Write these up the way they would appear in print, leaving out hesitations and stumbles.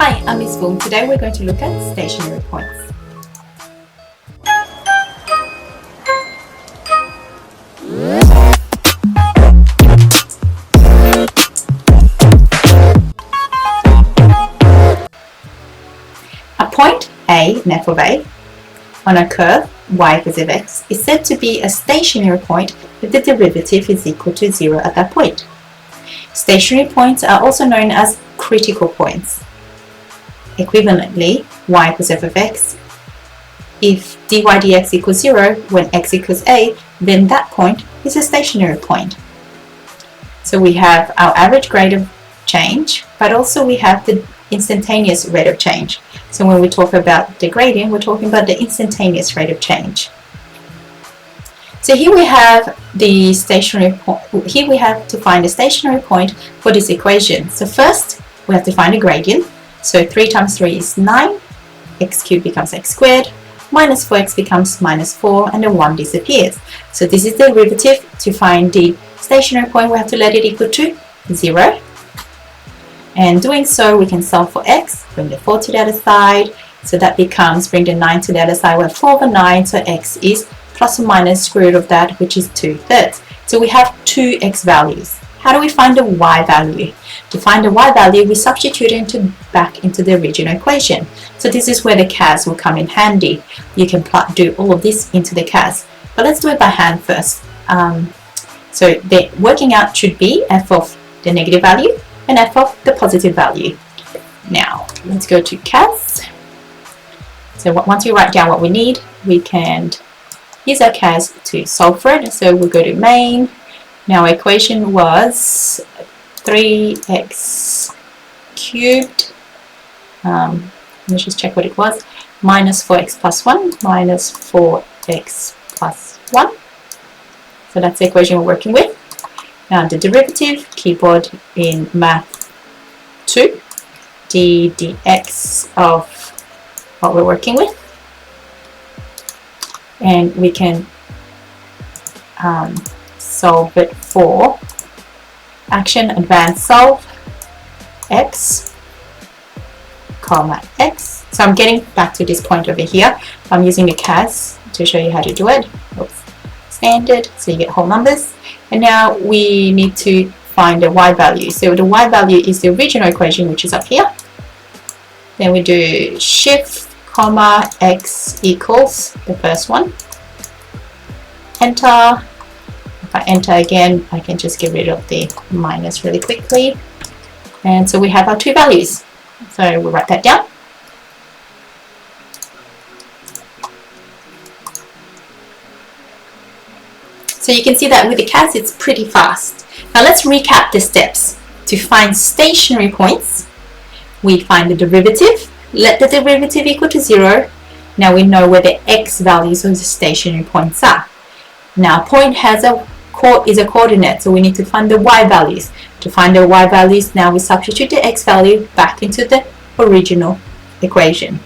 Hi, I'm Miss Fung. Today we're going to look at stationary points. A point A, an f of A, on a curve y equals of x is said to be a stationary point if the derivative is equal to 0 at that point. Stationary points are also known as critical points. Equivalently, y equals f of x, if dy dx equals 0 when x equals a, then that point is a stationary point. So we have our average rate of change, but also we have the instantaneous rate of change. So when we talk about the gradient, we're talking about the instantaneous rate of change. So here we have the stationary point. Here we have to find a stationary point for this equation. So first, we have to find a gradient. So 3 times 3 is 9, x cubed becomes x squared, minus 4x becomes minus 4, and the 1 disappears. So this is the derivative. To find the stationary point, we have to let it equal to 0. And doing so, we can solve for x, bring the 4 to the other side. So that becomes, bring the 9 to the other side, we have 4 over 9, so x is plus or minus square root of that, which is 2/3. So we have two x values. How do we find the y value? To find the y value, we substitute it back into the original equation. So this is where the CAS will come in handy. You can do all of this into the CAS. But let's do it by hand first. So the working out should be f of the negative value and f of the positive value. Now, let's go to CAS. So once we write down what we need, we can use our CAS to solve for it. So we'll go to main. Now our equation was 3x cubed, let's just check what it was, minus 4x plus 1 minus 4x plus 1. So that's the equation we're working with. Now the derivative, keyboard in math 2, d dx of what we're working with. And we can solve it for action, advanced solve, x, comma x. So I'm getting back to this point over here. I'm using the CAS to show you how to do it. Oops. Standard, so you get whole numbers. And now we need to find the y value. So the y value is the original equation, which is up here. Then we do shift, comma, x equals the first one. Enter. If I enter again, I can just get rid of the minus really quickly. And so we have our two values. So we'll write that down. So you can see that with the CAS, it's pretty fast. Now let's recap the steps. To find stationary points, we find the derivative. Let the derivative equal to 0. Now we know where the x values of the stationary points are. Now a point is a coordinate, so we need to find the y values. To find the y values, now we substitute the x value back into the original equation.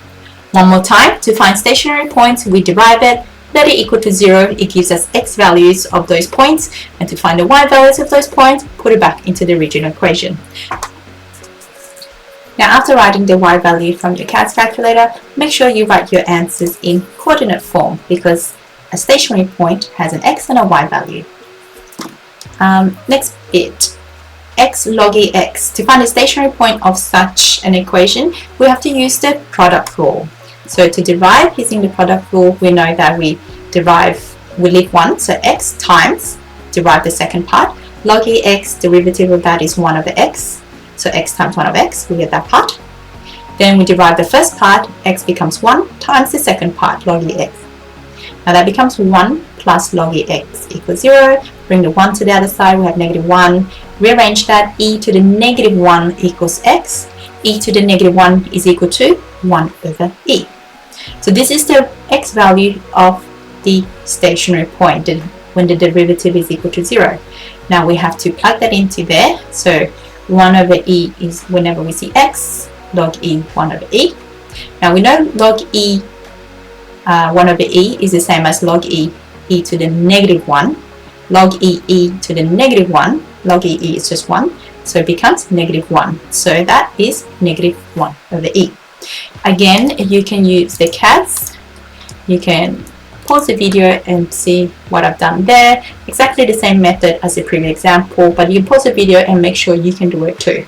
One more time, to find stationary points, we derive it, let it equal to 0, it gives us x values of those points, and to find the y values of those points, put it back into the original equation. Now after writing the y value from your CAS calculator, make sure you write your answers in coordinate form because a stationary point has an x and a y value. Next bit, x log e x. To find a stationary point of such an equation, we have to use the product rule. So to derive using the product rule, we know that we leave 1, so x times, derive the second part. Log e x, derivative of that is 1 over x. So x times 1 over x, we get that part. Then we derive the first part, x becomes 1 times the second part, log e x. Now that becomes 1 plus log e x equals 0. Bring the 1 to the other side, we have negative 1. Rearrange that, e to the negative 1 equals x. E to the negative 1 is equal to 1 over e. So this is the x value of the stationary point when the derivative is equal to 0. Now we have to plug that into there. So 1 over e is whenever we see x, log e 1 over e. Now we know log e 1 over e is the same as log e to the negative 1. Log e to the negative 1, log e is just 1. so it becomes negative 1. So that is negative 1 over e. Again, you can use the CAS. You can pause the video and see what I've done there. Exactly the same method as the previous example, but you can pause the video and make sure you can do it too.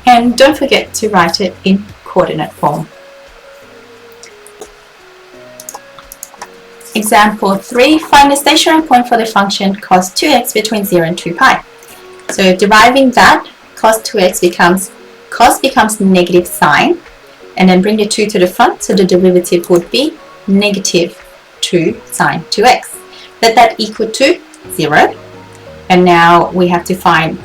And don't forget to write it in coordinate form. Example 3, find the stationary point for the function cos 2x between 0 and 2 pi. So deriving that, cos 2x becomes negative sine, and then bring the 2 to the front, so the derivative would be negative 2 sine 2x. Let that equal to 0. And now we have to find,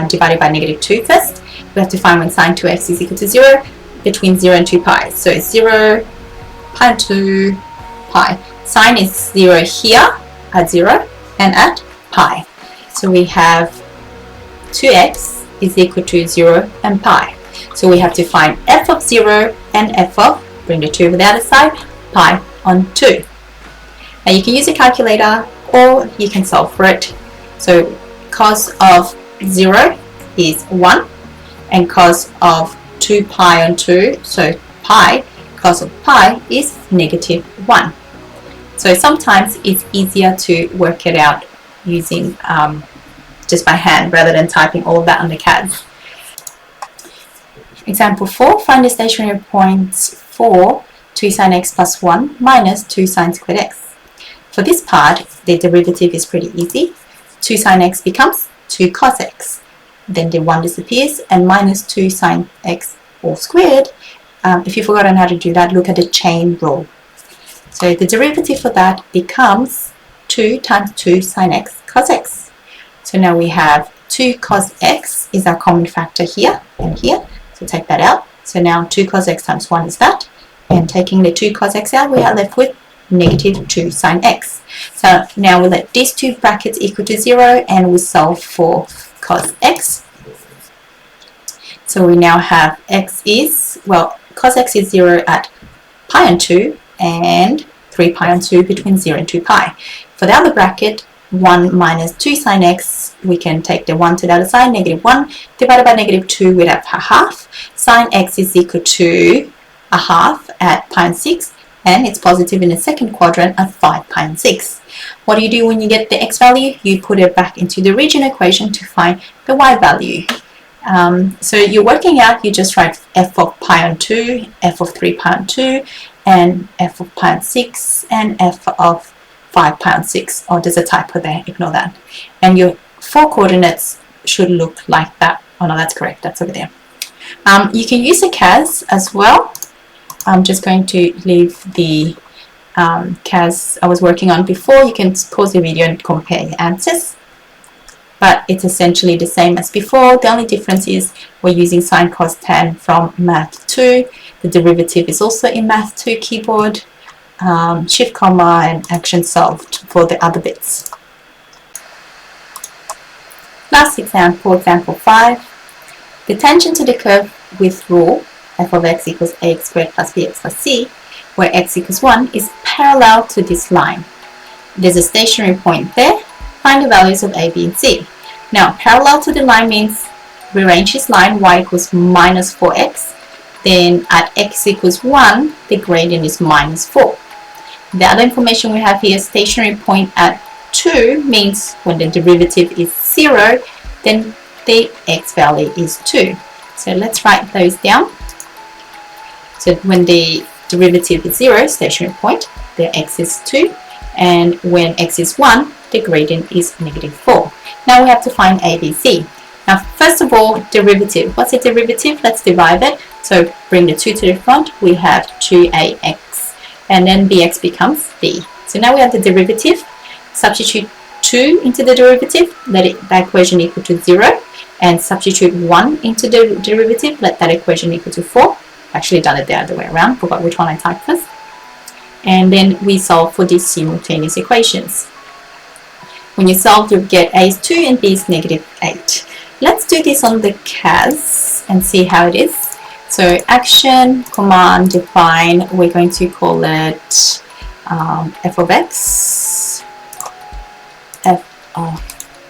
divided by negative 2 first, we have to find when sine 2x is equal to 0 between 0 and 2 pi. So it's 0, pi and 2, pi. Sine is 0 here at 0 and at pi. So we have 2x is equal to 0 and pi. So we have to find f of 0 and f of, bring the 2 over the other side, pi on 2. Now you can use a calculator or you can solve for it. So cos of 0 is 1 and cos of 2 pi on 2, so pi, cos of pi is negative 1. So sometimes it's easier to work it out using just by hand rather than typing all of that on the CAS. Example 4, find the stationary points for 2 sine x plus 1 minus 2 sine squared x. For this part, the derivative is pretty easy. 2 sine x becomes 2 cos x. Then the 1 disappears and minus 2 sine x all squared. If you've forgotten how to do that, look at the chain rule. So the derivative for that becomes 2 times 2 sine x cos x. So now we have 2 cos x is our common factor here and here. So take that out. So now 2 cos x times 1 is that. And taking the 2 cos x out, we are left with negative 2 sine x. So now we let these two brackets equal to 0 and we solve for cos x. So we now have x is, well, cos x is 0 at pi and 2 and 3 pi on 2 between 0 and 2 pi. For the other bracket, 1 minus 2 sine x, we can take the 1 to the other side, negative 1, divided by negative 2, we'd have a half. Sine x is equal to a half at pi and 6, and it's positive in the second quadrant at 5 pi and 6. What do you do when you get the x value? You put it back into the original equation to find the y value. So you're working out, you just write f of pi on 2, f of 3 pi on 2, and f of pi on 6, and f of 5 pi on 6. Oh, there's a typo there, ignore that. And your 4 coordinates should look like that. Oh no, that's correct, that's over there. You can use a CAS as well. I'm just going to leave the CAS I was working on before. You can pause the video and compare the answers. But it's essentially the same as before. The only difference is we're using sine cos tan from Math 2. The derivative is also in Math 2 keyboard. Shift comma and action solved for the other bits. Last example, example 5. The tangent to the curve with rule f of x equals ax squared plus bx plus c, where x equals 1, is parallel to this line. There's a stationary point there. Find the values of a, b, and c. Now, parallel to the line means rearrange this line, y equals minus 4x. Then at x equals 1, the gradient is minus 4. The other information we have here, stationary point at 2, means when the derivative is 0, then the x value is 2. So let's write those down. So when the derivative is 0, stationary point, the x is 2. And when x is 1, the gradient is negative 4. Now we have to find a, b, c. Now first of all, derivative. What's a derivative? Let's derive it. So bring the 2 to the front, we have 2ax. And then bx becomes b. So now we have the derivative. Substitute 2 into the derivative, let that equation equal to 0. And substitute 1 into the derivative, let that equation equal to 4. Actually done it the other way around, forgot which one I typed first. And then we solve for these simultaneous equations. When you solve, you get a is 2 and b is negative 8. Let's do this on the CAS and see how it is. So action, command, define, we're going to call it f of x, f of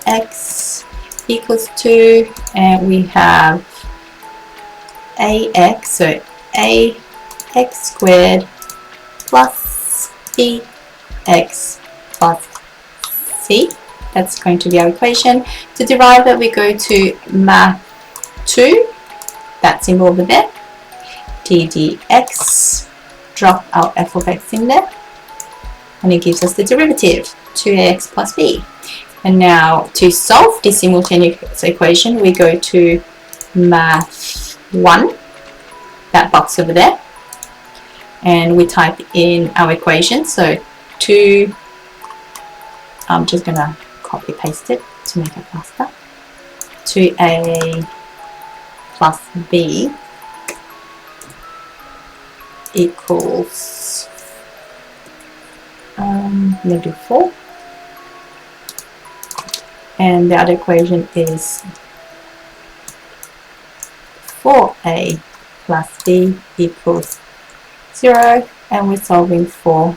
x equals 2, and we have ax, so ax squared plus bx plus c. That's going to be our equation. To derive it, we go to math 2, that symbol over there, d dx, drop our f of x in there, and it gives us the derivative, 2ax plus b. And now to solve this simultaneous equation, we go to math 1, that box over there, and we type in our equation. So 2, I'm just going to copy paste it to make it faster, 2a plus b equals -4, and the other equation is 4a plus b equals 0, and we're solving for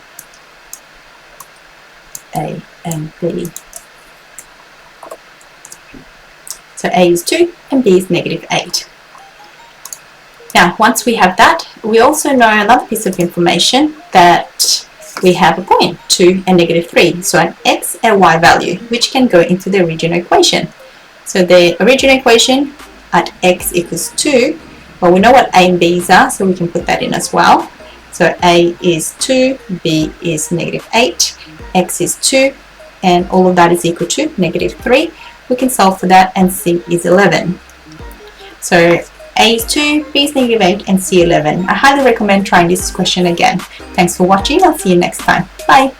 a and b. So a is 2 and b is -8. Now, once we have that, we also know another piece of information, that we have a point, 2 and -3. So an x and y value, which can go into the original equation. So the original equation at x equals 2, well, we know what a and b's are, so we can put that in as well. So a is 2, b is -8, x is 2, and all of that is equal to -3. We can solve for that, and c is 11. So a is 2, b is -8, and c 11. I highly recommend trying this question again. Thanks for watching. I'll see you next time. Bye.